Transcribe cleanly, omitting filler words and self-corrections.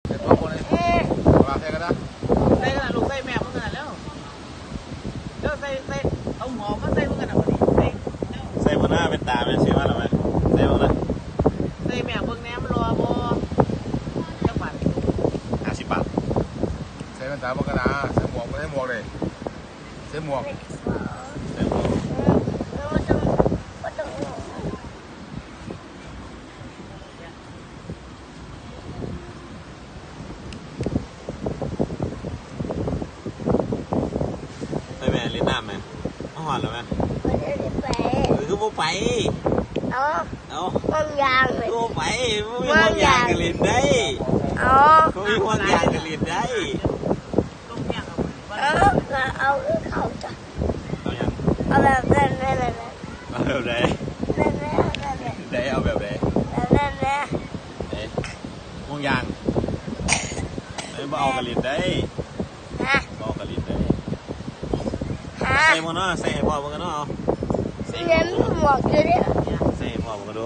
เด็กพ่อคนนี้มาใส่กันนะใส่กันลูกใส่แม่เมื่อกันแล้วใส่เอาหมอมาใส่เมื่อกันอ่ะพอดีใส่บนหน้าเป็นตาเป็นสีว่าอะไรไหมใส่บนหน้าใส่แม่เบิ่งแหนมรอบ่จังหวัด50 บาทใส่เป็นตาบังกันนะใส่หมวกไม่ใส่หมวกเลยใส่หมวกใส่แม่ลิ้นน้ำไหมเอาหอดแล้วไหมคือโมไปเอาห่วงยางเลย โมไปมีห่วงยางกับลิ้นได้มีห่วงยางกับลิ้นได้ลงเนี่ยครับเอาเขาจ้ะเอาอย่างเอาแบบนั้นเอาแบบไหนได้เอาแบบไหนห่วงยางไอ้บ่เอากับลิ้นได้บ่เอากับลิ้นได้ใส่มันเนาะใส่ให้พ่อมันกันเนาะเอาเลี้ยงหมวกอยู่เนี่ยใส่ให้พ่อมันกันดู